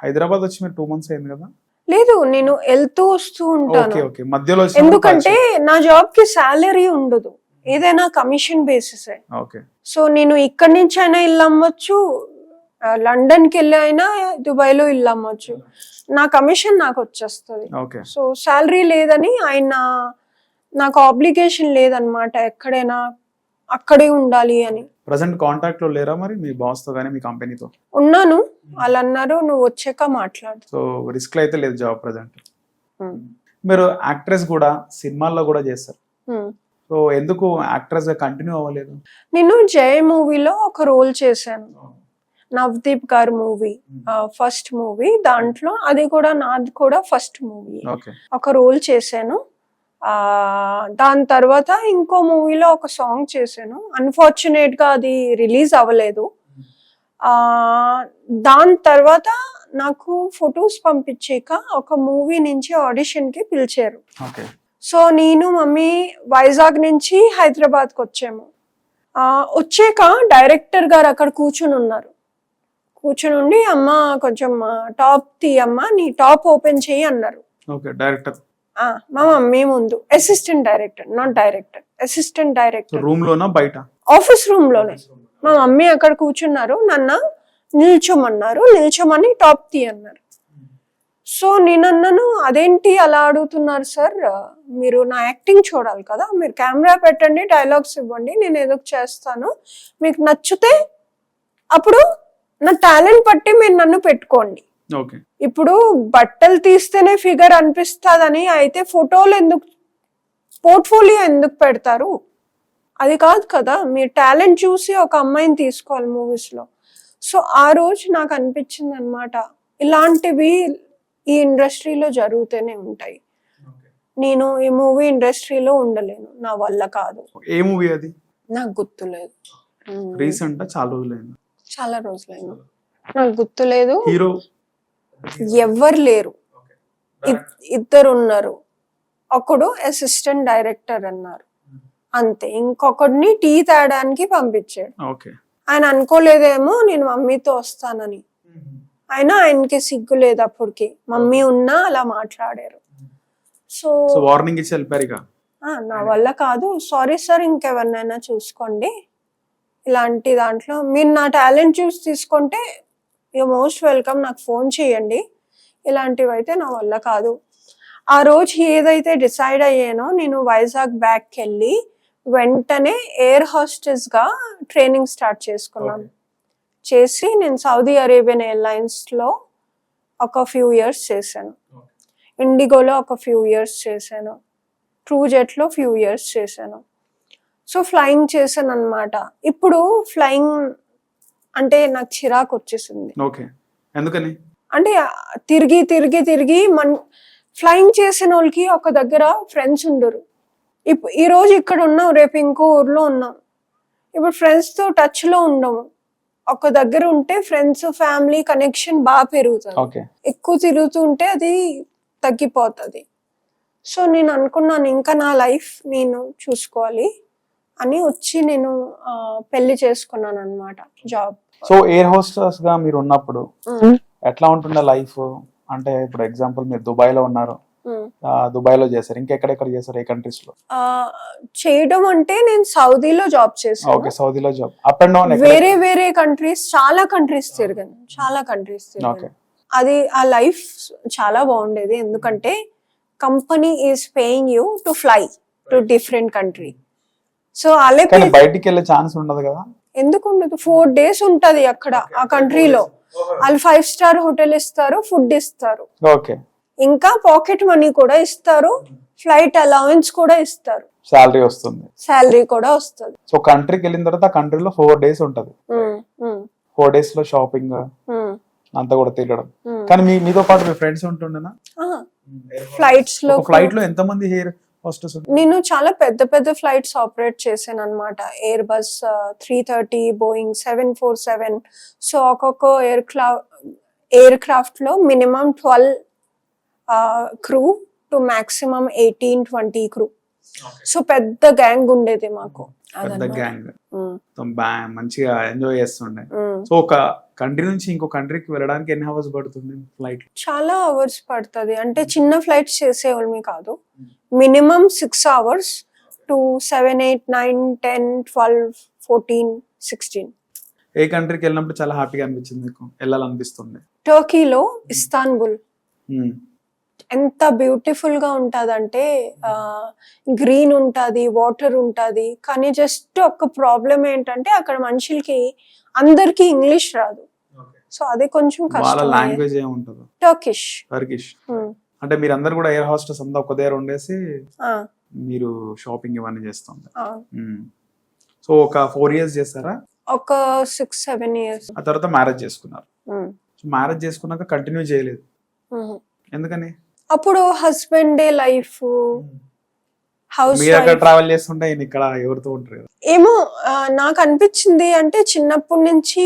హైదరాబాద్ వచ్చి మీరు 2 months అయింది కదా? లేదు, నేను వెళ్తూ వస్తూ ఉంటాను. ఓకే ఓకే, మధ్యలో వచ్చినప్పుడు ఎందుకంటే నా జాబ్ కి సాలరీ ఉండదు, ఏదైనా కమిషన్ బేసిస్. ఓకే. సో నేను ఇక్కడి నుంచి అయినా ఇల్లు అమ్మొచ్చు, లండన్ కి వెళ్ళి అయినా దుబాయ్ లో ఇల్లు అమ్మొచ్చు, నా కమిషన్ నాకు వచ్చేస్తుంది. ఓకే. సో సాలరీ లేదని ఆయన, నాకు ఆబ్లిగేషన్ లేదనమాట ఎక్కడైనా అక్కడే ఉండాలి అని. ప్రెసెంట్ కాంటాక్ట్ లో లేరా మరి మీ బాస్ తో గానీ మీ కంపెనీతో? ఉన్నాను, వాళ్ళు అన్నారు నువ్వు వచ్చాక మాట్లాడు. సో రిస్క్ అయితే లేదు జాబ్ ప్రెసెంట్. మీరు యాక్ట్రెస్ కూడా సినిమాల్లో కూడా చేస్తారు, సో ఎందుకు యాక్ట్రెస్ గా కంటిన్యూ అవ్వలేదు? నేను జయ మూవీలో ఒక రోల్ చేశాను, నవదీప్ గారి మూవీ, ఫస్ట్ మూవీ. దాంట్లో అది కూడా నాది కూడా ఫస్ట్ మూవీ, ఒక రోల్ చేశాను. దాని తర్వాత ఇంకో మూవీలో ఒక సాంగ్ చేశాను, అన్ఫార్చునేట్ గా అది రిలీజ్ అవ్వలేదు. దాని తర్వాత నాకు ఫొటోస్ పంపించాక ఒక మూవీ నుంచి ఆడిషన్ కి పిలిచారు. సో నేను మమ్మీ వైజాగ్ నుంచి హైదరాబాద్కి వచ్చాము. వచ్చాక డైరెక్టర్ గారు అక్కడ కూర్చుని ఉన్నారు. కూర్చుని ఉండి అమ్మ కొంచెం టాప్ తీయమ్మా, నీ టాప్ ఓపెన్ చెయ్యి అన్నారు. డైరెక్టర్ మా మమ్మీ ముందు, assistant director, not director, assistant director. Room లోనా బయట? ఆఫీస్ రూమ్ లోనే. మా మమ్మీ అక్కడ కూర్చున్నారు, నన్ను నిల్చోమన్నారు, నిల్చోమని టాప్ తీ అన్నారు. సో నేను అన్నాను, అదేంటి అలా అడుగుతున్నారు సార్, మీరు నా యాక్టింగ్ చూడాలి కదా, మీరు కెమెరా పెట్టండి, డైలాగ్స్ ఇవ్వండి, నేను ఏదో చేస్తాను, మీకు నచ్చితే అప్పుడు నా టాలెంట్ బట్టి మీరు నన్ను పెట్టుకోండి. ఇప్పుడు బట్టలు తీస్తేనే ఫిగర్ అనిపిస్తుందని అయితే ఫోటోలు ఎందుకు, పోర్ట్ఫోలియో ఎందుకు పెడతారు? అది కాదు కదా, మీరు టాలెంట్ చూసి ఒక అమ్మాయిని తీసుకోవాలి మూవీస్ లో. సో ఆ రోజు నాకు అనిపించింది అనమాట, ఇలాంటివి ఈ ఇండస్ట్రీలో జరుగుతూనే ఉంటాయి, నేను ఈ మూవీ ఇండస్ట్రీలో ఉండలేను, నా వల్ల కాదు. ఏ మూవీ అది? నాకు గుర్తులేదు. రీసెంట్ చాలా రోజులైంది, నాకు గుర్తులేదు. హీరో ఎవ్వరు లేరు, ఇద్దరు ఉన్నారు, ఒకడు అసిస్టెంట్ డైరెక్టర్ అన్నారు అంతే, ఇంకొకడిని టీ తాగడానికి పంపించాడు. ఆయన అనుకోలేదేమో నేను మమ్మీతో వస్తానని, అయినా ఆయనకి సిగ్గు లేదు అప్పటికి, మమ్మీ ఉన్నా అలా మాట్లాడారు. సో వార్నింగ్ ఇచ్చి వెళ్ళిపోయారు. నా వల్ల కాదు, సారీ సార్, ఇంకెవరినైనా చూసుకోండి, ఇలాంటి దాంట్లో మీరు నా టాలెంట్ చూసి తీసుకుంటే యూ మోస్ట్ వెల్కమ్, నాకు ఫోన్ చేయండి, ఇలాంటివి అయితే నా వల్ల కాదు. ఆ రోజు ఏదైతే డిసైడ్ అయ్యానో, నేను వైజాగ్ బ్యాక్కి వెళ్ళి వెంటనే ఎయిర్ హోస్టెస్ గా ట్రైనింగ్ స్టార్ట్ చేసుకున్నాను. చేసి నేను సౌదీ అరేబియన్ ఎయిర్లైన్స్ లో ఒక ఫ్యూ ఇయర్స్ చేశాను, ఇండిగోలో ఒక ఫ్యూ ఇయర్స్ చేశాను, ట్రూ జెట్ లో ఫ్యూ ఇయర్స్ చేశాను. సో ఫ్లయింగ్ చేశాను అనమాట. ఇప్పుడు ఫ్లయింగ్ అంటే నాకు చిరాకు వచ్చేసింది. ఎందుకని అంటే తిరిగి తిరిగి తిరిగి ఫ్లయింగ్ చేసిన వాళ్ళకి ఒక దగ్గర ఫ్రెండ్స్ ఉండరు. ఈ రోజు ఇక్కడ ఉన్నాం, రేపు ఇంకో ఊర్లో ఉన్నాం, ఇప్పుడు ఫ్రెండ్స్ తో టచ్ లో ఉండము. ఒక దగ్గర ఉంటే ఫ్రెండ్స్ ఫ్యామిలీ కనెక్షన్ బాగా పెరుగుతుంది, ఎక్కువ తిరుగుతూ ఉంటే అది తగ్గిపోతుంది. సో నేను అనుకున్నాను ఇంకా నా లైఫ్ నేను చూసుకోవాలి అని వచ్చి నేను పెళ్లి చేసుకున్నాను అనమాట, జాబ్. సో ఎయిర్ హోస్టెస్ గా మీరు ఉన్నప్పుడు ఎట్లా ఉంటుండే లైఫ్? అంటే ఇప్పుడు ఎగ్జాంపుల్ మీరు దుబాయ్ లో ఉన్నారు, దుబాయ్ లో చేశారు, ఇంకెక్కడెక్కడ చేశారు, ఏ కంట్రీస్ లో? చేయడం అంటే నేను సౌదీలో జాబ్ చేశాను. ఓకే, సౌదీలో జాబ్. అప్ అండ్ డౌన్ వేరే వేరే కంట్రీస్, చాలా కంట్రీస్ తిరిగాను, చాలా కంట్రీస్ తిరిగాను. అది ఆ లైఫ్ చాలా బాగుండేది, ఎందుకంటే company is paying you to fly to different country. So అలా బయటికి వెళ్ళే ఛాన్స్ ఉండదు కదా? ఎందుకు ఉండదు, 4 days ఉంటది అక్కడ ఆ కంట్రీలో. వాళ్ళు 5 star హోటల్ ఇస్తారు, ఫుడ్ ఇస్తారు, ఇంకా పాకెట్ మనీ కూడా ఇస్తారు, ఫ్లైట్ అలవెన్స్ కూడా ఇస్తారు, శాలరీ కూడా వస్తుంది. సో కంట్రీకి వెళ్ళిన తర్వాత ఆ కంట్రీలో 4 days ఉంటది, 4 days లో షాపింగ్ అంతా కూడా తిరగడం. కానీ మీతో పాటు మీ ఫ్రెండ్స్ ఉంటుండేనా ఫ్లైట్ లో? ఎంత మంది నేను చాలా పెద్ద పెద్ద ఫ్లైట్స్ ఆపరేట్ చేశాను అనమాట, ఎయిర్ బస్ 330, బోయింగ్ 747. సో ఒక్కొక్క ఎయిర్ క్రాఫ్ట్ లో minimum 12 crew to maximum 18-20 crew. So పెద్ద గ్యాంగ్ ఉండేది మాకు, మంచిగా ఎంజాయ్ చేస్తుండే. సో ఒక కంట్రీ నుంచి ఇంకో కంట్రీకి వెళ్ళడానికి ఎన్ని అవర్స్ పడుతుంది ఫ్లైట్? చాలా అవర్స్ పడుతుంది. అంటే చిన్న ఫ్లైట్స్ చేసేవాళ్ళమి కాదు. Minimum 6 hours to 7, 8, 9, 10, 12, 14, 16. ఏ కంట్రీకి వెళ్ళినప్పుడు చాలా హ్యాపీగా అనిపించింది మీకు, వెళ్ళాలనిపిస్తుంది? టర్కీలో ఇస్తాన్బుల్. మ్మ్. ఎంత బ్యూటిఫుల్ గా ఉంటదంటే గ్రీన్ ఉంటది, వాటర్ ఉంటది. కానీ జస్ట్ ఒక ప్రాబ్లం ఏంటంటే అక్కడ మనుషులకి అందరికి ఇంగ్లీష్ రాదు. సో అది కొంచెం వాళ్ళ కష్టం. లాంగ్వేజ్ ఏముంటది? టర్కిష్. టర్కిష్. అంటే మీరు అందరు కూడా ఎయిర్ హాస్టెస్ అంతా ఒక దగ్గర ఉండేసి మీరు షాపింగ్ ఇవన్నీ చేస్తుంది. సో ఒక 4 years చేస్తారా? ఒక 6-7 years. ఆ తర్వాత మ్యారేజ్ చేసుకున్నారు. మ్యారేజ్ చేసుకున్నాక కంటిన్యూ చేయలేదు, ఎందుకని? అప్పుడు హస్బెండ్ డే లైఫ్, హౌస్ మీరు అక్కడ ట్రావెల్ చేస్తుంటే ఈయన ఇక్కడ ఎవరితో ఉంటారు కదా? ఏమో నాకు అనిపించింది. అంటే చిన్నప్పటి నుంచి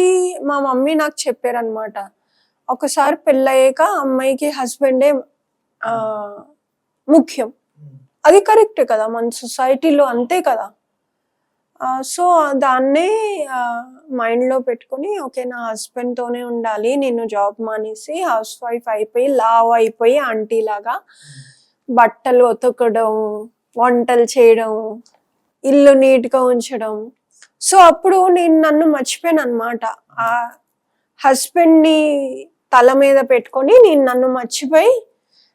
మా మమ్మీ నాకు చెప్పారనమాట, ఒకసారి పెళ్ళయ్యాక అమ్మాయికి హస్బెండే ముఖ్యం. అది కరెక్ట్ కదా, మన సొసైటీలో అంతే కదా. సో దాన్నే మైండ్లో పెట్టుకుని ఓకే నా హస్బెండ్తోనే ఉండాలి, నేను జాబ్ మానేసి హౌస్ వైఫ్ అయిపోయి లావ్ అయిపోయి ఆంటీ లాగా బట్టలు ఉతకడం, వంటలు చేయడం, ఇల్లు నీట్గా ఉంచడం. సో అప్పుడు నేను నన్ను మర్చిపోయాను అనమాట. ఆ హస్బెండ్ని తల మీద పెట్టుకొని నేను నన్ను మర్చిపోయి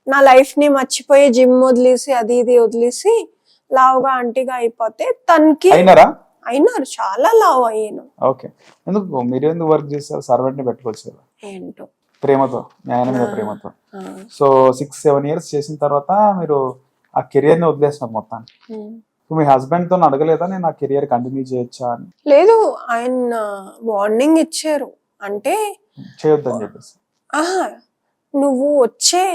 నా లైఫ్ని మర్చిపోయి జిమ్ వదిలేసి అది ఇది వదిలేసి లావుగా ఆంటీగా అయిపోతే తనకి అయినారు, చాలా లావ్ అయ్యాను. ఓకే, ఎందుకు మీరు ఎందుకు వర్క్ చేస్తారు? సర్వెంట్ ని పెట్టుకోవచ్చు కదా, ఏంటో ప్రేమతో, న్యాయం మీద ప్రేమతో. సో 6-7 years చేసిన తర్వాత మీరు ఆ కెరియర్ ని వదిలేసినారు మొత్తాన్ని. మీ హస్బెండ్ తో అడగలేదా నేను ఆ కెరియర్ కంటిన్యూ చేయొచ్చా అని? లేదు, ఆయన వార్నింగ్ ఇచ్చారు. అంటే చేయొద్దని చెప్పేసి, నువ్వు వచ్చే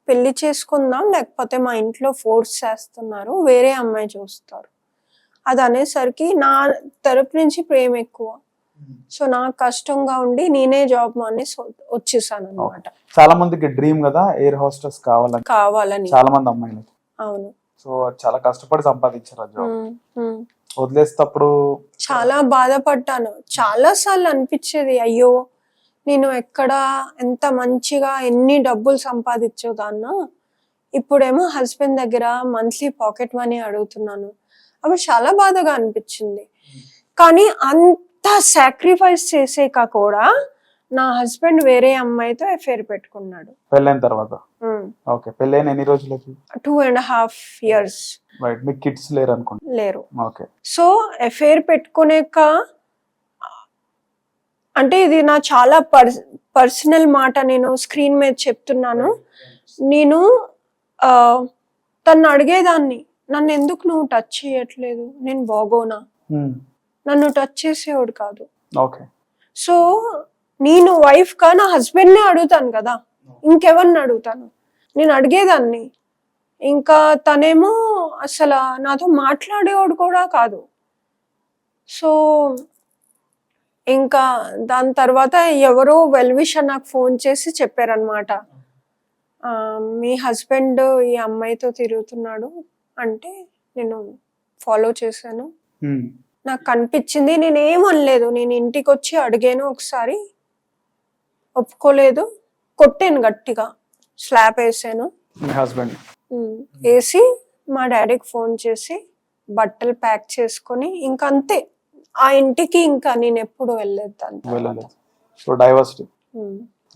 పెళ్లి చేసుకుందాం, లేకపోతే మా ఇంట్లో ఫోర్స్ చేస్తున్నారు, వేరే అమ్మాయి చూస్తారు. అది అనేసరికి నా తరపు నుంచి ప్రేమ ఎక్కువ. సో నాకు కష్టంగా ఉండి నేనే జాబ్ మానేసి వచ్చేసాను అనమాట. చాలా మందికి డ్రీమ్ కదా ఎయిర్ హోస్టెస్ కావాలని, చాలా మంది అమ్మాయిలు. అవును. సో చాలా కష్టపడి సంపాదించారు ఆ జాబ్. వదిలేసేటప్పుడు చాలా బాధపడ్డాను. చాలా సార్లు అనిపించేది, అయ్యో నేను ఎక్కడ ఎంత మంచిగా ఎన్ని డబ్బులు సంపాదించేదాన్నా, ఇప్పుడేమో హస్బెండ్ దగ్గర మంత్లీ పాకెట్ మనీ అడుగుతున్నాను. అప్పుడు చాలా బాధగా అనిపించింది. కానీ అంత సాక్రిఫైస్ చేసాక కూడా నా హస్బెండ్ వేరే అమ్మాయితో అఫేర్ పెట్టుకున్నాడు పెళ్ళైన తర్వాత. ఓకే, పెళ్ళైన ఎన్ని రోజులకి? 2.5 years. రైట్, మీకు కిడ్స్ లేరు అనుకోండి? లేరు. ఓకే. సో అఫేర్ పెట్టుకునేక, అంటే ఇది నా చాలా పర్సనల్ మాట, నేను స్క్రీన్ మీద చెప్తున్నాను. నేను తను అడిగేదాన్ని, నన్ను ఎందుకు నువ్వు టచ్ చేయట్లేదు, నేను బాగోనా? నన్ను టచ్ చేసేవాడు కాదు. ఓకే. సో నేను వైఫ్ గా నా హస్బెండ్ నే అడుగుతాను కదా, ఇంకెవరిని అడుగుతాను? నేను అడిగేదాన్ని. ఇంకా తనేమో అసలు నాతో మాట్లాడేవాడు కూడా కాదు. సో ఇంకా దాని తర్వాత ఎవరో వెల్ విషర్ నాకు ఫోన్ చేసి చెప్పారనమాట, మీ హస్బెండ్ ఈ అమ్మాయితో తిరుగుతున్నాడు అంటే. నేను ఫాలో చేశాను. నాకు కనిపించింది, నేనేమనలేదు. నేను ఇంటికి వచ్చి అడిగాను, ఒకసారి ఒప్పుకోలేదు, కొట్టాను గట్టిగా, స్లాప్ వేసాను. వేసి మా డాడీకి ఫోన్ చేసి బట్టలు ప్యాక్ చేసుకొని ఇంకా అంతే. ఆ ఇంటికి ఇంకా నేను ఎప్పుడు వెళ్ళలేదు. So diversity.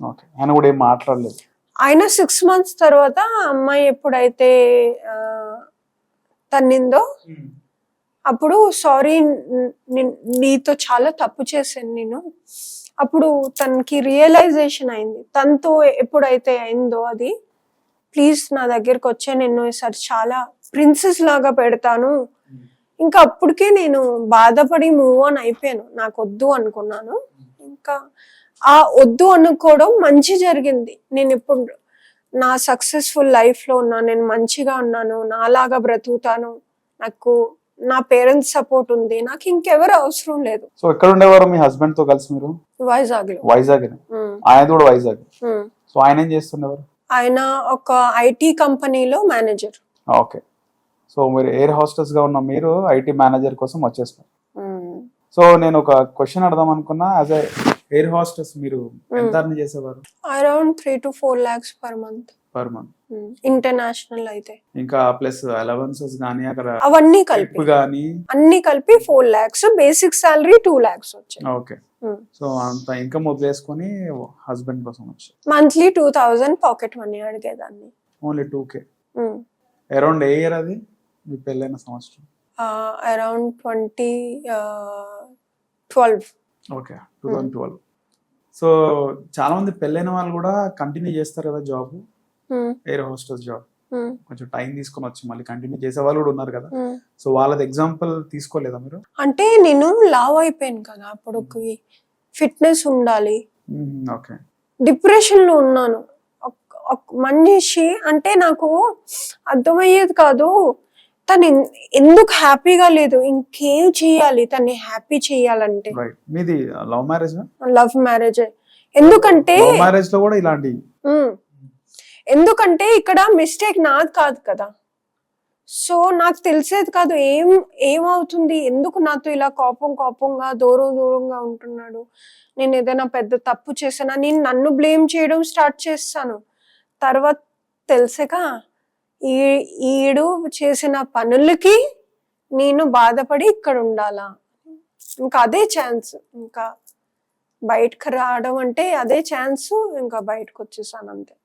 ఓకే. ఆయన కూడా ఏం మాట్లాడలేదు. ఆయన 6 months తర్వాత అమ్మాయి ఎప్పుడైతే తన్నిందో అప్పుడు సారీ నీతో చాలా తప్పు చేశాను నేను. అప్పుడు తనకి రియలైజేషన్ అయింది. తనతో ఎప్పుడైతే అయిందో అది, ప్లీజ్ నా దగ్గరకు వచ్చే, నేను ఈసారి చాలా ప్రిన్సెస్ లాగా పెడతాను. ఇంకా అప్పటికే నేను బాధపడి మూవ్ ఆన్ అయిపోయాను. నాకు వద్దు అనుకున్నాను. ఇంకా ఆ వద్దు అనుకోవడం మంచి జరిగింది. నేను ఇప్పుడు నా సక్సెస్ఫుల్ లైఫ్ లో ఉన్నా, నేను మంచిగా ఉన్నాను, నాలాగా బ్రతుకుతాను, నాకు నా పేరెంట్స్ సపోర్ట్ ఉంది, నాకు ఇంకెవరు అవసరం లేదు. సో ఎక్కడ ఉండేవారు మీ హస్బెండ్ తో కలిసి మీరు? వైజాగ్. ఆయన కూడా వైజాగ్. సో ఆయన ఏం చేస్తుండేవారు? ఆయన ఒక ఐటీ కంపెనీలో మేనేజర్. ఓకే. సో మీరు ఎయిర్ హోస్టెస్ గా ఉన్న మీరు ఐటీ మేనేజర్ కోసం వచ్చేస్తారు. సో నేను ఒక క్వశ్చన్ అడదాం అనుకున్నా, యాజ్ ఎ ఎయిర్ హాస్టెస్ మీరు ఎంత అర్న్ చేసేవారు around 3 to 4 lakhs per month. Per month? International అయితే ఇంకా ప్లస్ అలవెన్సెస్ గానీ అక్కడ అవన్నీ కలిపి టిప్ గానీ అన్ని కలిపి 4 lakhs, బేసిక్ సాలరీ 2 lakhs వచ్చాయి. ఓకే. సో అంత ఇన్కమ్ వదిలేసుకొని హస్బెండ్ కోసం వచ్చి మంత్లీ 2000 పాకెట్ మనీ అడిగేదాన్ని. Only 2K. Around a year అది మీ పెళ్ళైన సంవత్సరం? అరౌండ్ 2012. ఓకే, 2012. సో చాలా మంది పెళ్ళైన వాళ్ళు కూడా కంటిన్యూ చేస్తారు కదా జాబ్, ఎయిర్ హోస్టెస్ జాబ్. కొంచెం టైం తీసుకొని వచ్చి మళ్ళీ కంటిన్యూ చేసే వాళ్ళు కూడా ఉన్నారు కదా. సో వాళ్ళది ఎగ్జాంపుల్ తీసుకోలేదా మీరు? అంటే నేను లావ్ అయిపోయాను కదా, అప్పుడు ఫిట్నెస్ ఉండాలి. ఓకే. డిప్రెషన్ లో ఉన్నాను. మనిషి అంటే నాకు అర్థమయ్యేది కాదు, తను ఎందుకు హ్యాపీగా లేదు, ఇంకేం చేయాలి తన్ని హ్యాపీ చేయాలంటే. మీది లవ్ మ్యారేజ్? Love marriage. ఎందుకంటే మ్యారేజ్ లో కూడా ఇలాంటి ఎందుకంటే ఇక్కడ మిస్టేక్ నాది కాదు కదా. సో నాకు తెలిసేది కాదు ఏమవుతుంది, ఎందుకు నాతో ఇలా కోపంగా దూరంగా ఉంటున్నాడు, నేను ఏదైనా పెద్ద తప్పు చేసానా, నేను నన్ను బ్లేమ్ చేయడం స్టార్ట్ చేస్తాను. తర్వాత తెలిసాక ఈడు చేసిన పనులకి నేను బాధపడి ఇక్కడ ఉండాలా, ఇంకా అదే ఛాన్స్, ఇంకా బయటకు రావడం అంటే అదే ఛాన్స్, ఇంకా బయటకు వచ్చేసాను అంతే.